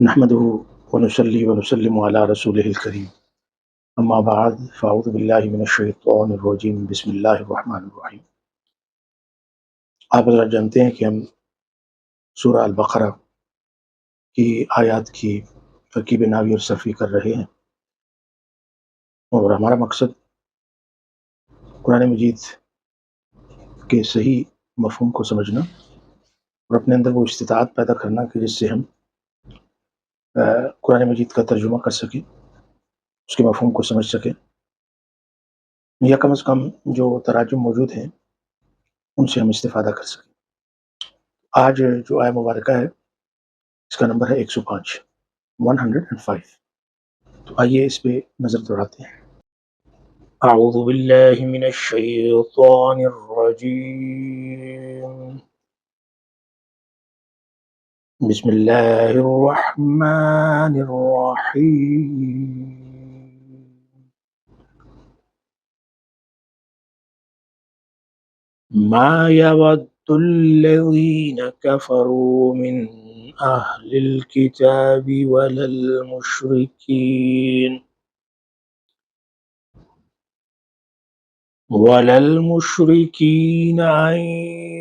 نحمده ونصلي ونسلم على رسوله الكريم اما بعد فاعوذ باللہ من الشیطان الرجیم بسم اللہ الرحمن الرحیم۔ آپ حضرات جانتے ہیں کہ ہم سورہ البقرہ کی آیات کی ترکیب نحوی اور صرفی کر رہے ہیں، اور ہمارا مقصد قرآن مجید کے صحیح مفہوم کو سمجھنا اور اپنے اندر وہ استطاعت پیدا کرنا کہ جس سے ہم قرآن مجید کا ترجمہ کر سکیں، اس کے مفہوم کو سمجھ سکیں، یا کم از کم جو تراجم موجود ہیں ان سے ہم استفادہ کر سکیں۔ آج جو آیہ مبارکہ ہے اس کا نمبر ہے 105، 105۔ تو آئیے اس پہ نظر دوڑاتے ہیں۔ اعوذ باللہ من الشیطان الرجیم، بسم اللہ الرحمن الرحیم۔ ما يود الذين كفروا من أهل الكتاب ولا المشركين أن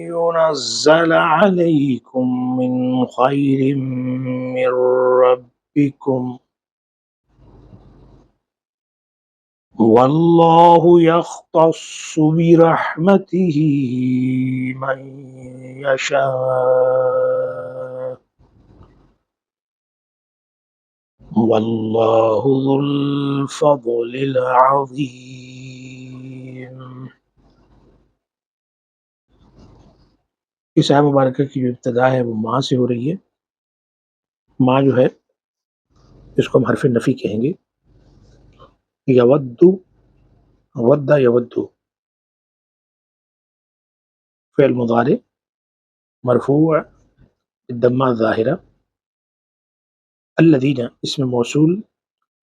ينزل عليكم من خير من ربكم والله يختص برحمته من يشاء والله ذو الفضل العظيم۔ اس آیہ مبارکہ کی جو ابتدا ہے وہ ماں سے ہو رہی ہے۔ ماں جو ہے اس کو ہم حرف نفی کہیں گے۔ یود، ود یود، فعل مضارع مرفوع بالضمہ الظاہرہ، الذین اسم موصول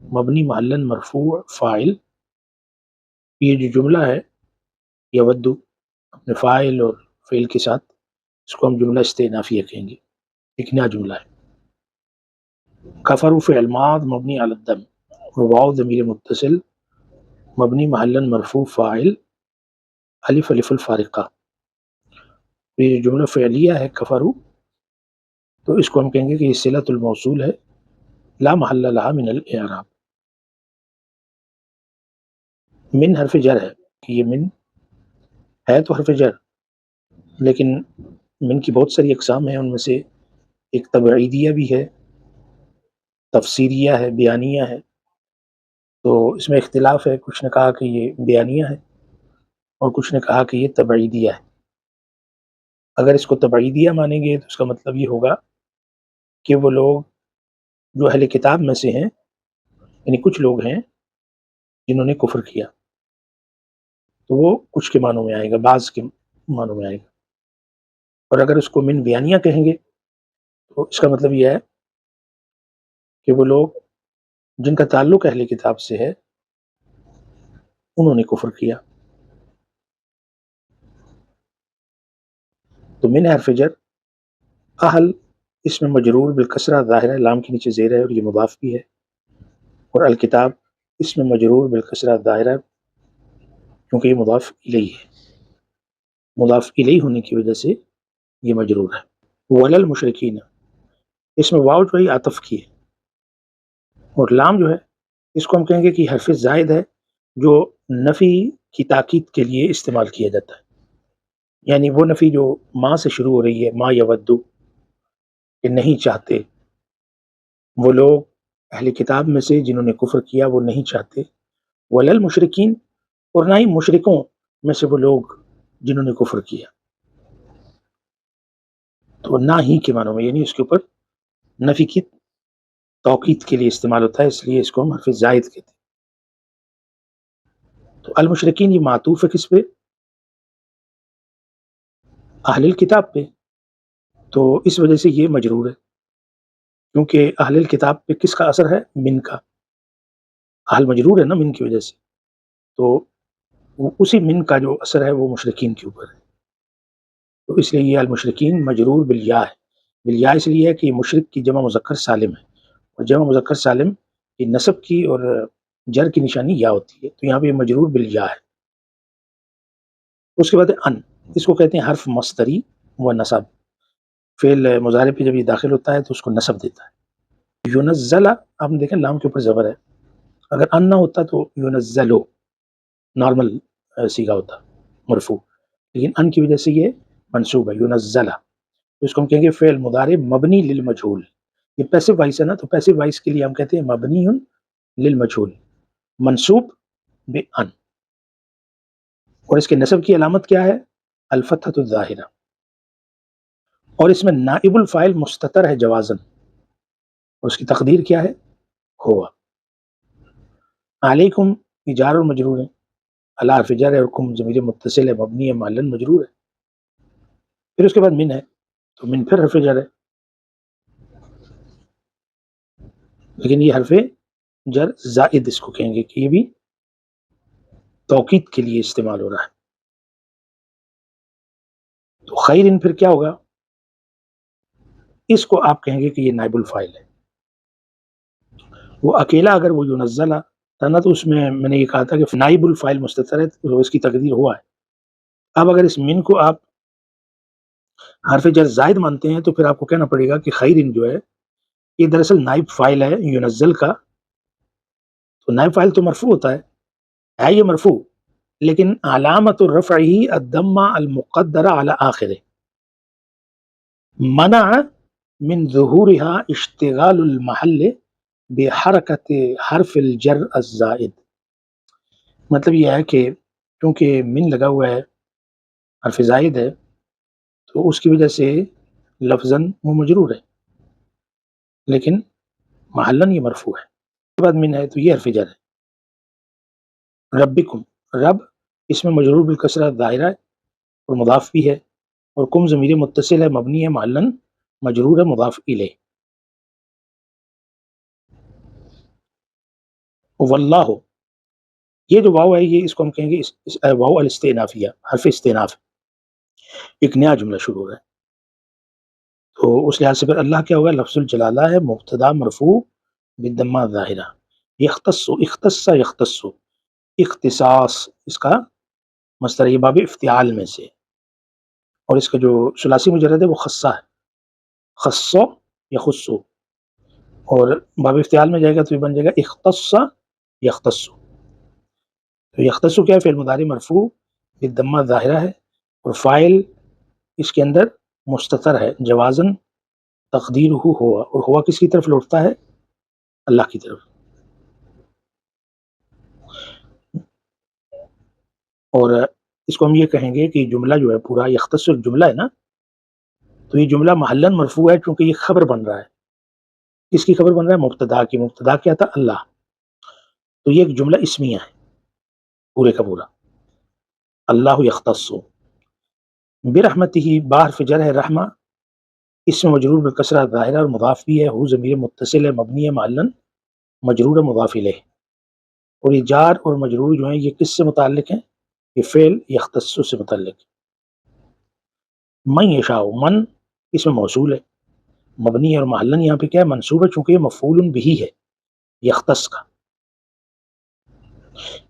مبنی محلا مرفوع فاعل۔ یہ جو جملہ ہے یود اپنے فاعل اور فعل کے ساتھ، اس کو ہم جملہ استئنافیہ کہیں گے، ایک نیا جملہ ہے۔ کفر فعل ماض مبنی علی الضم، واو ضمیر متصل مبنی محلا مرفوع فاعل، الف الف الفارقہ۔ یہ جملہ فعلیہ ہے کفرو، تو اس کو ہم کہیں گے کہ یہ صلۃ الموصول ہے، لا محل لها من الاعراب۔ من حرف جر ہے کہ یہ من ہے تو حرف جر، لیکن من کی بہت ساری اقسام ہیں، ان میں سے ایک تبعیدیہ بھی ہے، تفسیریہ ہے، بیانیہ ہے۔ تو اس میں اختلاف ہے، کچھ نے کہا کہ یہ بیانیہ ہے اور کچھ نے کہا کہ یہ تبعیدیہ ہے۔ اگر اس کو تبعیدیہ مانیں گے تو اس کا مطلب یہ ہوگا کہ وہ لوگ جو اہل کتاب میں سے ہیں، یعنی کچھ لوگ ہیں جنہوں نے کفر کیا، تو وہ کچھ کے معنوں میں آئے گا، بعض کے معنوں میں آئے گا۔ اور اگر اس کو من بیانیہ کہیں گے تو اس کا مطلب یہ ہے کہ وہ لوگ جن کا تعلق اہل کتاب سے ہے انہوں نے کفر کیا۔ تو من حرف جر، اہل اس میں مجرور بالکسرہ ظاہرہ، لام کے نیچے زیر ہے اور یہ مضاف بھی ہے، اور الکتاب اس میں مجرور بالکسرہ ظاہرہ کیونکہ یہ مضاف الیہ ہے، مضاف الیہ ہونے کی وجہ سے یہ مجرور ہے۔ ولا المشرکین، اس میں واو جو ہے عطف کی ہے، اور لام جو ہے اس کو ہم کہیں گے کہ حرف زائد ہے جو نفی کی تاکید کے لیے استعمال کیا جاتا ہے، یعنی وہ نفی جو ماں سے شروع ہو رہی ہے، ما یودو کہ نہیں چاہتے، وہ لوگ اہل کتاب میں سے جنہوں نے کفر کیا وہ نہیں چاہتے، ولا المشرکین اور نہ ہی مشرکوں میں سے وہ لوگ جنہوں نے کفر کیا۔ تو نہ ہی کے معنوں میں، یعنی اس کے اوپر نفی کی توقید کے لیے استعمال ہوتا ہے، اس لیے اس کو ہم حرف زائد کہتے ہیں۔ تو المشرکین یہ معطوف ہے کس پہ؟ اہل الکتاب پہ، تو اس وجہ سے یہ مجرور ہے، کیونکہ اہل الکتاب پہ کس کا اثر ہے؟ من کا، اہل مجرور ہے نا من کی وجہ سے، تو اسی من کا جو اثر ہے وہ مشرکین کے اوپر ہے، تو اس لیے یہ المشرکین مجرور بالیا ہے۔ بالیا اس لیے ہے کہ مشرک کی جمع مذکر سالم ہے، اور جمع مذکر سالم یہ نصب کی اور جر کی نشانی یا ہوتی ہے، تو یہاں پہ مجرور بالیا ہے۔ اس کے بعد ان، اس کو کہتے ہیں حرف مصدری و نصب، فعل مضارع پہ جب یہ داخل ہوتا ہے تو اس کو نصب دیتا ہے۔ یونزل، آپ نے دیکھا لام کے اوپر زبر ہے، اگر ان نہ ہوتا تو یونزلو نارمل سیگا ہوتا مرفوع، لیکن ان کی وجہ سے یہ منصوب ہے یونزلہ، تو اس کو ہم کہیں گے فعل مضارع مبنی للمجہول۔ یہ پیسو وائس ہے نا، تو پیسو وائس کے لیے ہم کہتے ہیں مبنی للمجہول منصوب بان، اور اس کے نصب کی علامت کیا ہے؟ الفتحۃ الظاہرہ، اور اس میں نائب الفاعل مستتر ہے جوازن، اور اس کی تقدیر کیا ہے؟ ہوا۔ علیکم یہ جار اور مجرور ہے، علی حرف جر ہے، اور کم ضمیر متصل ہے مبنی ہے معلن مجرور ہے۔ پھر اس کے بعد من ہے، تو من پھر حرف جر ہے، لیکن یہ حرف جر زائد اس کو کہیں گے کہ یہ بھی توکید کے لیے استعمال ہو رہا ہے۔ تو خیر ان پھر کیا ہوگا؟ اس کو آپ کہیں گے کہ یہ نائب الفاعل ہے۔ وہ اکیلا اگر وہ ینزل تھا نا، تو اس میں نے یہ کہا تھا کہ نائب الفاعل مستتر ہے، تو اس کی تقدیر ہوا ہے۔ اب اگر اس من کو آپ حرف جر زائد مانتے ہیں تو پھر آپ کو کہنا پڑے گا کہ خیر ان جو ہے یہ دراصل نائب فاعل ہے ینزل کا، تو نائب فاعل تو مرفوع ہوتا ہے یہ مرفوع، لیکن علامت رفعہ الضمہ المقدرہ علی آخرہ، منع من ظہورها اشتغال المحل بحرکت حرف الجر الزائد۔ مطلب یہ ہے کہ کیونکہ من لگا ہوا ہے، حرف زائد ہے، تو اس کی وجہ سے لفظاً وہ مجرور ہے، لیکن محلاً یہ مرفوع ہے۔ اس کے بعد من ہے تو یہ حرف جر ہے۔ ربکم، رب اس میں مجرور بالکسرہ ظاہرہ ہے اور مضاف بھی ہے، اور کم ضمیر متصل ہے مبنی ہے معلن مجرور ہے مضاف الیہ۔ واللہ، یہ جو واو ہے یہ اس کو ہم کہیں گے واو الاستئنافیہ، حرف استئناف، ایک نیا جملہ شروع ہو رہا ہے، تو اس لحاظ سے پھر اللہ کیا ہوگا؟ لفظ الجلالہ ہے، مبتدا مرفوع بالضمہ ظاہرہ، یختص، اختص یختص، اختصاص اس کا مصدر یہ باب افتعال میں سے، اور اس کا جو ثلاثی مجرد ہے وہ خصہ ہے، خصو یخصو، اور باب افتعال میں جائے گا تو یہ بن جائے گا اختص یختص۔ تو یختص کیا ہے؟ فعل مضارع مرفوع بالضمہ ظاہرہ ہے، اور فاعل اس کے اندر مستتر ہے جوازن، تقدیر ہوا، اور ہوا کس کی طرف لوٹتا ہے؟ اللہ کی طرف۔ اور اس کو ہم یہ کہیں گے کہ جملہ جو ہے پورا یختص جملہ ہے نا، تو یہ جملہ محلاً مرفوع ہے کیونکہ یہ خبر بن رہا ہے، کس کی خبر بن رہا ہے؟ مبتدا کی، مبتدا کیا تھا؟ اللہ، تو یہ ایک جملہ اسمیہ ہے پورے کا پورا، اللہ یختص برحمتہ، با حرف جر ہے، رحمہ اس میں مجرور بالکسرہ ظاہرہ اور مضاف بھی ہے، ہو ضمیر متصل ہے مبنی ہے معلن مجرور ہے مضاف الیہ، اور یہ جار اور مجرور جو ہیں یہ کس سے متعلق ہیں؟ یہ فعل یختص سے متعلق۔ من یشاء، من اس میں موصول ہے مبنی ہے، اور محلن یہاں پہ کیا ہے؟ منصوب ہے، چونکہ یہ مفعول بہ ہے یختص کا،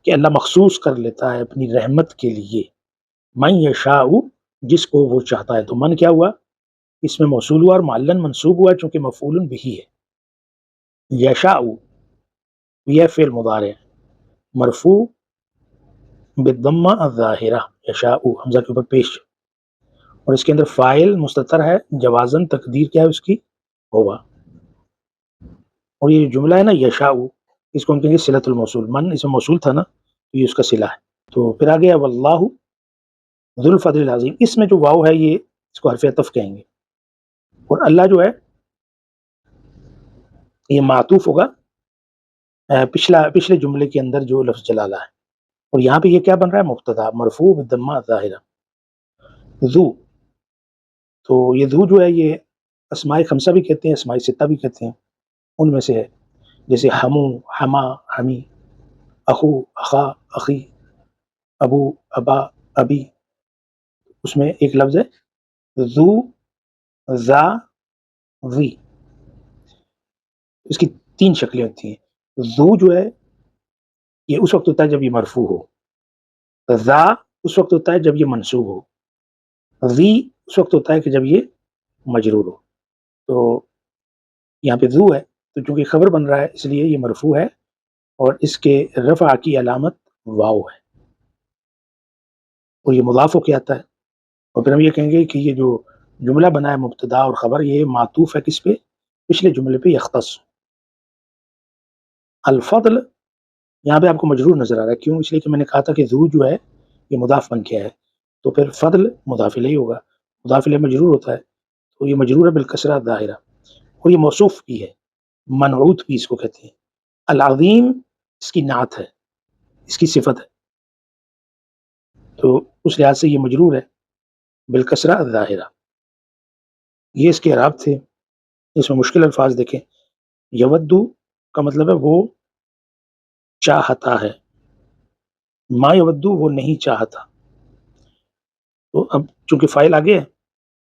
کہ اللہ مخصوص کر لیتا ہے اپنی رحمت کے لیے من یشاء، جس کو وہ چاہتا ہے، تو من کیا ہوا؟ اس میں موصول ہوا اور معلن منصوب ہوا چونکہ مفعول بہ ہے۔ یشاء یہ فعل مضارع مرفوع بالضمہ الظاہرہ، یشاء حمزہ کے اوپر پیش، اور اس کے اندر فاعل مستتر ہے جوازن، تقدیر کیا ہے اس کی؟ ہوا، اور یہ جملہ ہے نا یشاء، اس کو ہم کہیں گے صلۃ الموصول، من اس میں موصول تھا نا تو یہ اس کا صلہ ہے۔ تو پھر آ گیا واللہ ذو الفضل العظیم، اس میں جو واو ہے یہ اس کو حرف عطف کہیں گے، اور اللہ جو ہے یہ معطوف ہوگا پچھلے جملے کے اندر جو لفظ جلالہ ہے، اور یہاں پہ یہ کیا بن رہا ہے؟ مبتدا مرفوع بالضمہ ظاہرہ ذو، تو یہ ذو جو ہے یہ اسماء خمسہ بھی کہتے ہیں، اسماء ستہ بھی کہتے ہیں، ان میں سے ہے، جیسے ہمو، ہما، ہمی، اخو، اخا، اخی، ابو، ابا، ابی، اس میں ایک لفظ ہے ذو، ذا، ذی، اس کی 3 شکلیں ہوتی ہیں۔ ذو جو ہے یہ اس وقت ہوتا ہے جب یہ مرفوع ہو، ذا اس وقت ہوتا ہے جب یہ منصوب ہو، ذی اس وقت ہوتا ہے کہ جب یہ مجرور ہو۔ تو یہاں پہ ذو ہے تو چونکہ خبر بن رہا ہے اس لیے یہ مرفوع ہے اور اس کے رفع کی علامت واو ہے، اور یہ مضاف ہو کے آتا ہے۔ اور پھر ہم یہ کہیں گے کہ یہ جو جملہ بنا ہے مبتدا اور خبر، یہ معطوف ہے کس پہ؟ پچھلے جملے پہ، یختص۔ الفضل یہاں پہ آپ کو مجرور نظر آ رہا ہے، کیوں؟ اس لیے کہ میں نے کہا تھا کہ ذو جو ہے یہ مضاف بن کے ہے، تو پھر فضل مضاف الیہ ہوگا، مضاف الیہ مجرور ہوتا ہے، تو یہ مجرور ہے بالکسرہ ظاہرہ، اور یہ موصوف بھی ہے، منعوت بھی اس کو کہتے ہیں۔ العظیم اس کی نعت ہے، اس کی صفت ہے، تو اس لحاظ سے یہ مجرور ہے بالکسرہ ظاہرہ۔ یہ اس کے اعراب تھے۔ اس میں مشکل الفاظ دیکھیں، یودو کا مطلب ہے وہ چاہتا ہے، ما یودو وہ نہیں چاہتا، تو اب چونکہ فائل آگے ہے،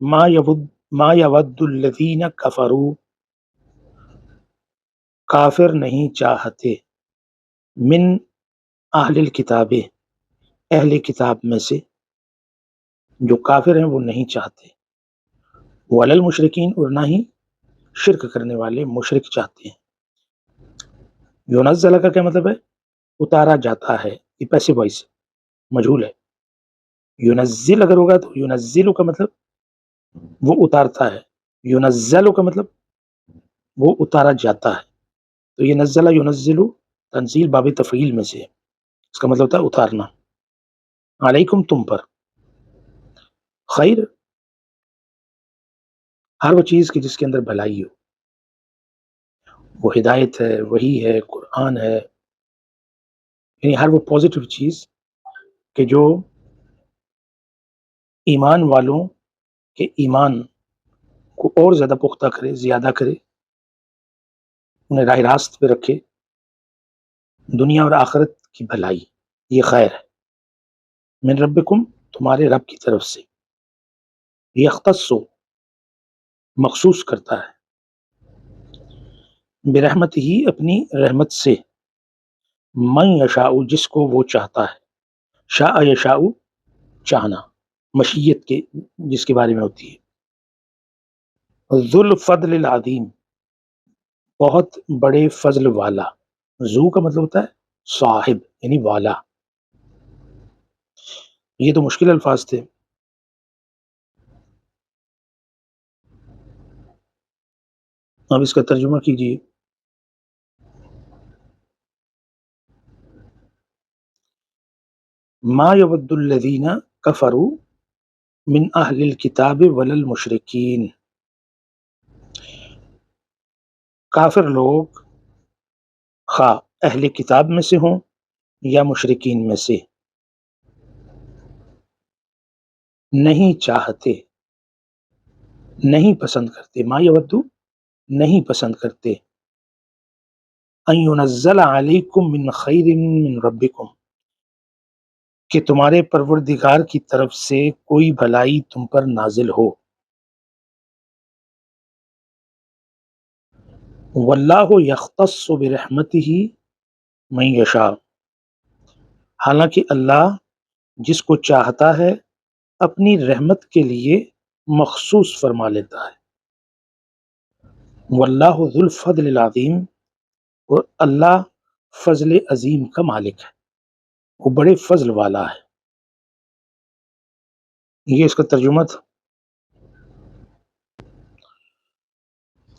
ما یود الذین کفروا کافر نہیں چاہتے، من اہل الکتاب اہل کتاب میں سے، جو کافر ہیں وہ نہیں چاہتے، ولی المشرکین اور نہ ہی شرک کرنے والے مشرک چاہتے ہیں۔ یونزل کا کیا مطلب ہے؟ اتارا جاتا ہے، یہ پیسو وائس مجہول ہے۔ یونزل اگر ہوگا تو یونزل کا مطلب وہ اتارتا ہے، یونزل کا مطلب وہ اتارا جاتا ہے، تو یہ نزل یونزل تنزیل باب تفعیل میں سے ہے، اس کا مطلب ہوتا ہے اتارنا۔ علیکم تم پر، خیر ہر وہ چیز کی جس کے اندر بھلائی ہو، وہ ہدایت ہے، وحی ہے، قرآن ہے، یعنی ہر وہ پازیٹیو چیز کہ جو ایمان والوں کے ایمان کو اور زیادہ پختہ کرے، زیادہ کرے، انہیں راہ راست پہ رکھے، دنیا اور آخرت کی بھلائی، یہ خیر ہے۔ من ربکم تمہارے رب کی طرف سے، یختص مخصوص کرتا ہے، برحمت ہی اپنی رحمت سے، من یشاء جس کو وہ چاہتا ہے، شاء یشاء چاہنا، مشیت کے جس کے بارے میں ہوتی ہے۔ ذو الفضل العظیم بہت بڑے فضل والا، ذو کا مطلب ہوتا ہے صاحب یعنی والا۔ یہ تو مشکل الفاظ تھے، اب اس کا ترجمہ کیجیے۔ ما یود الذین کفروا من اہل الکتاب ولی المشرکین، کافر لوگ خواہ اہل کتاب میں سے ہوں یا مشرکین میں سے، نہیں چاہتے، نہیں پسند کرتے، ما یودو نہیں پسند کرتے، ان ینزل علیکم من خیر من ربکم کہ تمہارے پروردگار کی طرف سے کوئی بھلائی تم پر نازل ہو، واللہ یختص برحمتہ من یشاء حالانکہ اللہ جس کو چاہتا ہے اپنی رحمت کے لیے مخصوص فرما لیتا ہے۔ واللہ ذو الفضل العظیم اور اللہ فضل عظیم کا مالک ہے، وہ بڑے فضل والا ہے۔ یہ اس کا ترجمہ تھا۔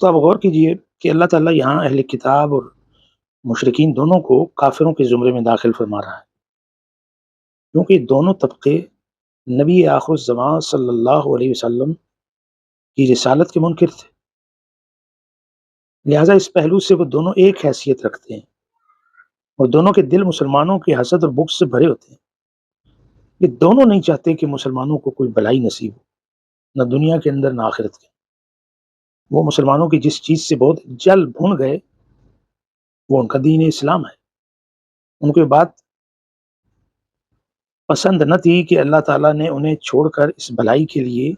تو آپ غور کیجئے کہ اللہ تعالیٰ یہاں اہل کتاب اور مشرکین دونوں کو کافروں کے زمرے میں داخل فرما رہا ہے، کیونکہ دونوں طبقے نبی آخر الزمان صلی اللہ علیہ وسلم کی رسالت کے منکر تھے، لہٰذا اس پہلو سے وہ دونوں ایک حیثیت رکھتے ہیں، اور دونوں کے دل مسلمانوں کے حسد اور بغض سے بھرے ہوتے ہیں۔ یہ دونوں نہیں چاہتے کہ مسلمانوں کو کوئی بھلائی نصیب ہو، نہ دنیا کے اندر نہ آخرت کے۔ وہ مسلمانوں کی جس چیز سے بہت جل بھن گئے وہ ان کا دین اسلام ہے۔ ان کو یہ بات پسند نہ تھی کہ اللہ تعالیٰ نے انہیں چھوڑ کر اس بھلائی کے لیے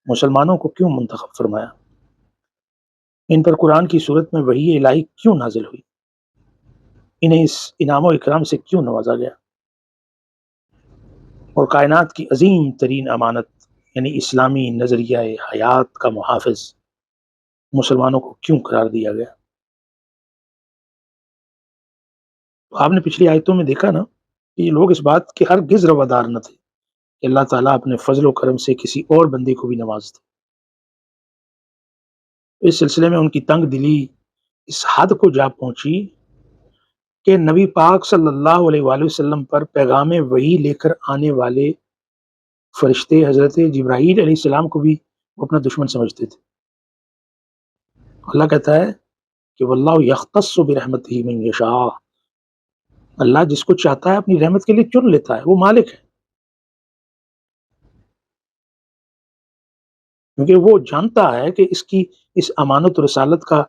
مسلمانوں کو کیوں منتخب فرمایا۔ ان پر قرآن کی صورت میں وحی الہی کیوں نازل ہوئی؟ انہیں اس انعام و اکرام سے کیوں نوازا گیا؟ اور کائنات کی عظیم ترین امانت یعنی اسلامی نظریہ حیات کا محافظ مسلمانوں کو کیوں قرار دیا گیا؟ تو آپ نے پچھلی آیتوں میں دیکھا نا کہ یہ لوگ اس بات کے ہرگز روادار نہ تھے کہ اللہ تعالیٰ اپنے فضل و کرم سے کسی اور بندے کو بھی نواز دے۔ اس سلسلے میں ان کی تنگ دلی اس حد کو جا پہنچی کہ نبی پاک صلی اللہ علیہ وآلہ وسلم پر پیغام وحی لے کر آنے والے فرشتے حضرت جبرائیل علیہ السلام کو بھی وہ اپنا دشمن سمجھتے تھے۔ اللہ کہتا ہے کہ واللہ یختص برحمتہ من یشاء، اللہ جس کو چاہتا ہے اپنی رحمت کے لیے چن لیتا ہے، وہ مالک ہے، کیونکہ وہ جانتا ہے کہ اس امانت و رسالت کا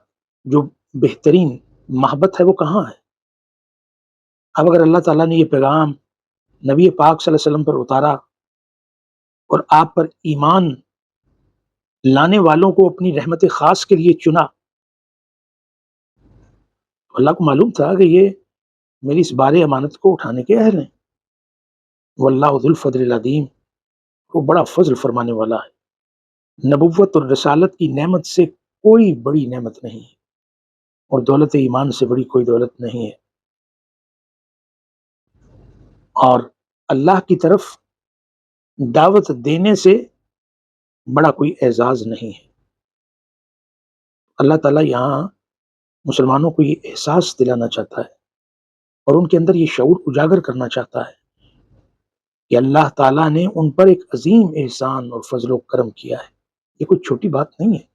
جو بہترین محبت ہے وہ کہاں ہے۔ اب اگر اللہ تعالیٰ نے یہ پیغام نبی پاک صلی اللہ علیہ وسلم پر اتارا اور آپ پر ایمان لانے والوں کو اپنی رحمت خاص کے لیے چنا، تو اللہ کو معلوم تھا کہ یہ میری اس بارے امانت کو اٹھانے کے اہل ہیں۔ واللہ ذو الفضل العظیم، وہ بڑا فضل فرمانے والا ہے۔ نبوت اور رسالت کی نعمت سے کوئی بڑی نعمت نہیں ہے، اور دولت ایمان سے بڑی کوئی دولت نہیں ہے، اور اللہ کی طرف دعوت دینے سے بڑا کوئی اعزاز نہیں ہے۔ اللہ تعالیٰ یہاں مسلمانوں کو یہ احساس دلانا چاہتا ہے اور ان کے اندر یہ شعور اجاگر کرنا چاہتا ہے کہ اللہ تعالیٰ نے ان پر ایک عظیم احسان اور فضل و کرم کیا ہے، یہ کوئی چھوٹی بات نہیں ہے۔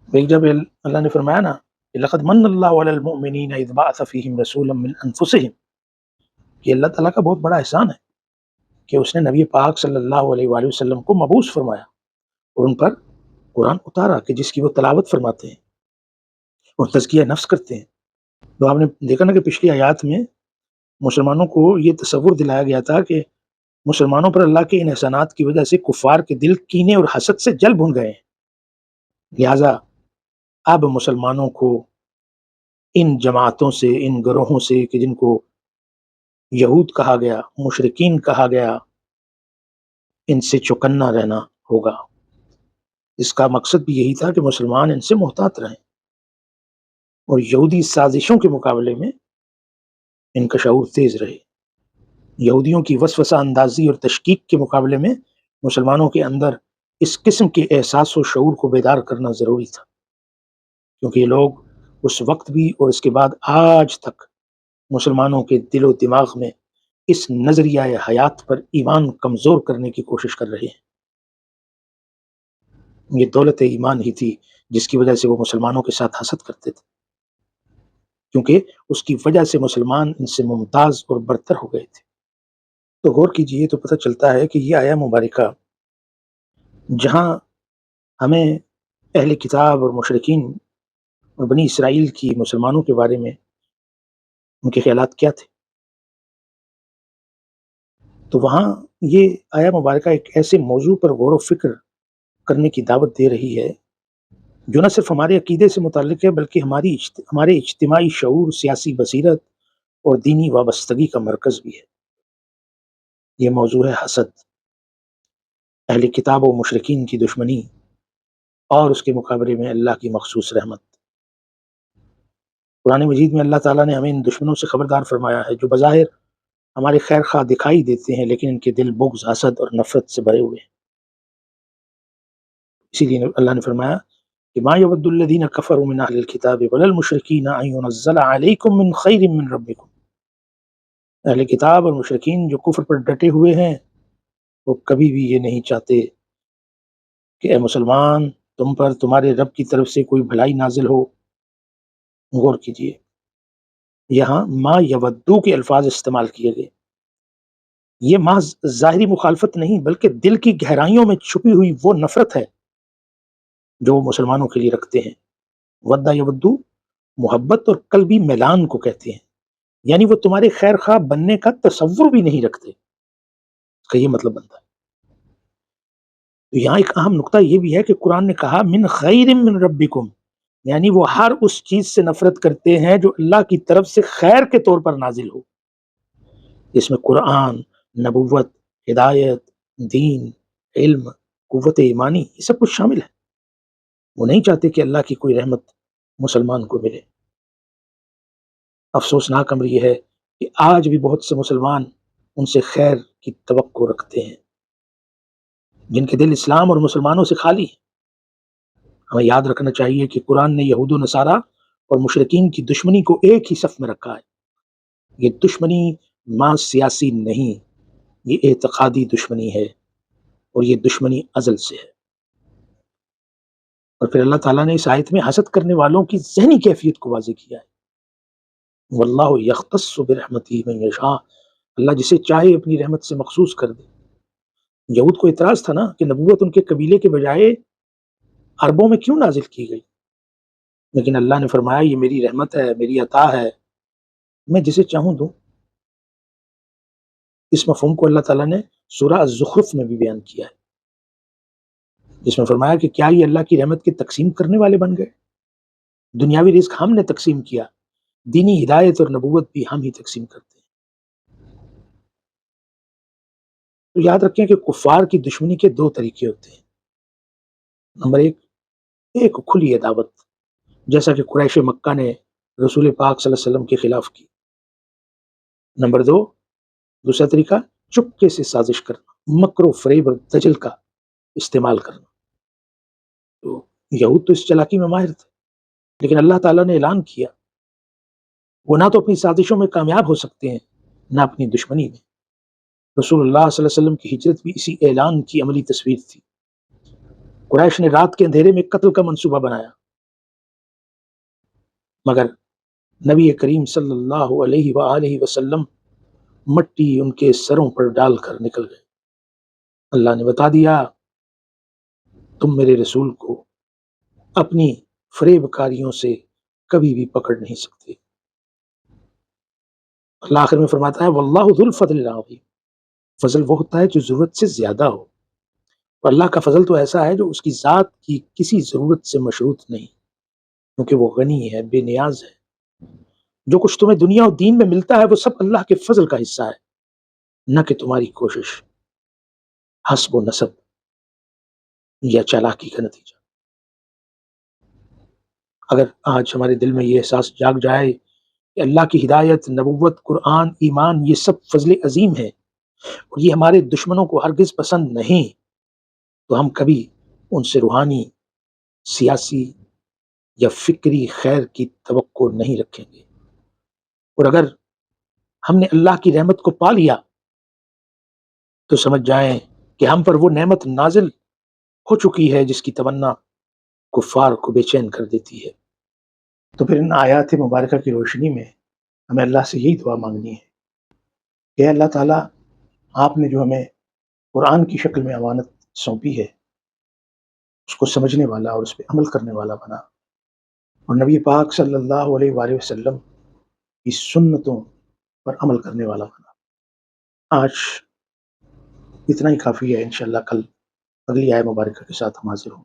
ایک جب اللہ نے فرمایا نا کہ لقد من اللہ علی المؤمنین اذ بعث فیہم رسولا من انفسہم، کہ اللہ تعالیٰ کا بہت بڑا احسان ہے کہ اس نے نبی پاک صلی اللہ علیہ وآلہ وسلم کو مبعوث فرمایا اور ان پر قرآن اتارا کہ جس کی وہ تلاوت فرماتے ہیں اور تزکیہ نفس کرتے ہیں۔ تو آپ نے دیکھا نا کہ پچھلی آیات میں مسلمانوں کو یہ تصور دلایا گیا تھا کہ مسلمانوں پر اللہ کے ان احسانات کی وجہ سے کفار کے دل کینے اور حسد سے جل بھن گئے ہیں، لہٰذا اب مسلمانوں کو ان جماعتوں سے، ان گروہوں سے کہ جن کو یہود کہا گیا، مشرکین کہا گیا، ان سے چوکنا رہنا ہوگا۔ اس کا مقصد بھی یہی تھا کہ مسلمان ان سے محتاط رہیں اور یہودی سازشوں کے مقابلے میں ان کا شعور تیز رہے۔ یہودیوں کی وسوسہ اندازی اور تشکیک کے مقابلے میں مسلمانوں کے اندر اس قسم کے احساس و شعور کو بیدار کرنا ضروری تھا، کیونکہ یہ لوگ اس وقت بھی اور اس کے بعد آج تک مسلمانوں کے دل و دماغ میں اس نظریہ حیات پر ایمان کمزور کرنے کی کوشش کر رہے ہیں۔ یہ دولت ایمان ہی تھی جس کی وجہ سے وہ مسلمانوں کے ساتھ حسد کرتے تھے، کیونکہ اس کی وجہ سے مسلمان ان سے ممتاز اور برتر ہو گئے تھے۔ تو غور کیجئے تو پتہ چلتا ہے کہ یہ آیہ مبارکہ جہاں ہمیں اہل کتاب اور مشرکین اور بنی اسرائیل کی مسلمانوں کے بارے میں ان کے خیالات کیا تھے، تو وہاں یہ آیہ مبارکہ ایک ایسے موضوع پر غور و فکر کرنے کی دعوت دے رہی ہے جو نہ صرف ہمارے عقیدے سے متعلق ہے بلکہ ہمارے اجتماعی شعور، سیاسی بصیرت اور دینی وابستگی کا مرکز بھی ہے۔ یہ موضوع ہے حسد، اہل کتاب و مشرکین کی دشمنی اور اس کے مقابلے میں اللہ کی مخصوص رحمت۔ قرآن مجید میں اللہ تعالیٰ نے ہمیں ان دشمنوں سے خبردار فرمایا ہے جو بظاہر ہمارے خیر خواہ دکھائی دیتے ہیں لیکن ان کے دل بغض، حسد اور نفرت سے بھرے ہوئے ہیں۔ اسی لیے اللہ نے فرمایا کہ ما یود الذین کفروا من اہل الکتاب ولا المشرکین ان ینزل علیکم من خیر من ربکم، اہل کتاب اور مشرکین جو کفر پر ڈٹے ہوئے ہیں وہ کبھی بھی یہ نہیں چاہتے کہ اے مسلمان تم پر تمہارے رب کی طرف سے کوئی بھلائی نازل ہو۔ غور کیجئے، یہاں ما یودو کے الفاظ استعمال کیے گئے، یہ محض ظاہری مخالفت نہیں بلکہ دل کی گہرائیوں میں چھپی ہوئی وہ نفرت ہے جو وہ مسلمانوں کے لیے رکھتے ہیں۔ ودا یودو محبت اور قلبی میلان کو کہتے ہیں، یعنی وہ تمہارے خیر خواہ بننے کا تصور بھی نہیں رکھتے، اس کا یہ مطلب بنتا ہے۔ تو یہاں ایک اہم نقطہ یہ بھی ہے کہ قرآن نے کہا من خیر من ربکم، یعنی وہ ہر اس چیز سے نفرت کرتے ہیں جو اللہ کی طرف سے خیر کے طور پر نازل ہو، جس میں قرآن، نبوت، ہدایت، دین، علم، قوت ایمانی، یہ سب کچھ شامل ہے۔ وہ نہیں چاہتے کہ اللہ کی کوئی رحمت مسلمان کو ملے۔ افسوسناک امر یہ ہے کہ آج بھی بہت سے مسلمان ان سے خیر کی توقع رکھتے ہیں، جن کے دل اسلام اور مسلمانوں سے خالی ہیں۔ ہمیں یاد رکھنا چاہیے کہ قرآن نے یہود و نصارہ اور مشرکین کی دشمنی کو ایک ہی صف میں رکھا ہے۔ یہ دشمنی ماں سیاسی نہیں، یہ اعتقادی دشمنی ہے، اور یہ دشمنی ازل سے ہے۔ اور پھر اللہ تعالیٰ نے اس آیت میں حسد کرنے والوں کی ذہنی کیفیت کو واضح کیا ہے۔ واللہ یختص برحمتہ من یشاء، اللہ جسے چاہے اپنی رحمت سے مخصوص کر دے۔ یہود کو اعتراض تھا نا کہ نبوت ان کے قبیلے کے بجائے عربوں میں کیوں نازل کی گئی، لیکن اللہ نے فرمایا یہ میری رحمت ہے، میری عطا ہے، میں جسے چاہوں دوں۔ اس مفہوم کو اللہ تعالیٰ نے سورہ الزخرف میں بھی بیان کیا ہے، جس میں فرمایا کہ کیا یہ اللہ کی رحمت کی تقسیم کرنے والے بن گئے؟ دنیاوی رزق ہم نے تقسیم کیا، دینی ہدایت اور نبوت بھی ہم ہی تقسیم کرتے ہیں۔ تو یاد رکھیں کہ کفار کی دشمنی کے دو طریقے ہوتے ہیں۔ نمبر ایک کھلی عداوت، جیسا کہ قریش مکہ نے رسول پاک صلی اللہ علیہ وسلم کے خلاف کی۔ نمبر دوسرا طریقہ چپکے سے سازش کرنا، مکر و فریب اور دجل کا استعمال کرنا۔ تو یہود تو اس چلاکی میں ماہر تھے، لیکن اللہ تعالیٰ نے اعلان کیا وہ نہ تو اپنی سازشوں میں کامیاب ہو سکتے ہیں، نہ اپنی دشمنی میں۔ رسول اللہ صلی اللہ علیہ وسلم کی ہجرت بھی اسی اعلان کی عملی تصویر تھی۔ قریش نے رات کے اندھیرے میں قتل کا منصوبہ بنایا، مگر نبی کریم صلی اللہ علیہ وآلہ وسلم مٹی ان کے سروں پر ڈال کر نکل گئے۔ اللہ نے بتا دیا تم میرے رسول کو اپنی فریب کاریوں سے کبھی بھی پکڑ نہیں سکتے۔ اللہ آخر میں فرماتا ہے واللہ ذو الفضل العظیم، فضل وہ ہوتا ہے جو ضرورت سے زیادہ ہو، اور اللہ کا فضل تو ایسا ہے جو اس کی ذات کی کسی ضرورت سے مشروط نہیں، کیونکہ وہ غنی ہے، بے نیاز ہے۔ جو کچھ تمہیں دنیا اور دین میں ملتا ہے وہ سب اللہ کے فضل کا حصہ ہے، نہ کہ تمہاری کوشش، حسب و نسب یا چالاکی کا نتیجہ۔ اگر آج ہمارے دل میں یہ احساس جاگ جائے کہ اللہ کی ہدایت، نبوت، قرآن، ایمان یہ سب فضل عظیم ہے اور یہ ہمارے دشمنوں کو ہرگز پسند نہیں، تو ہم کبھی ان سے روحانی، سیاسی یا فکری خیر کی توقع نہیں رکھیں گے۔ اور اگر ہم نے اللہ کی رحمت کو پا لیا تو سمجھ جائیں کہ ہم پر وہ نعمت نازل ہو چکی ہے جس کی تمنا کفار کو بے چین کر دیتی ہے۔ تو پھر ان آیات مبارکہ کی روشنی میں ہمیں اللہ سے یہی دعا مانگنی ہے کہ اللہ تعالیٰ آپ نے جو ہمیں قرآن کی شکل میں امانت سونپی ہے اس کو سمجھنے والا اور اس پہ عمل کرنے والا بنا، اور نبی پاک صلی اللہ علیہ وآلہ وسلم کی سنتوں پر عمل کرنے والا بنا۔ آج اتنا ہی کافی ہے، انشاءاللہ کل اگلی آیت مبارکہ کے ساتھ ہم حاضر ہوں۔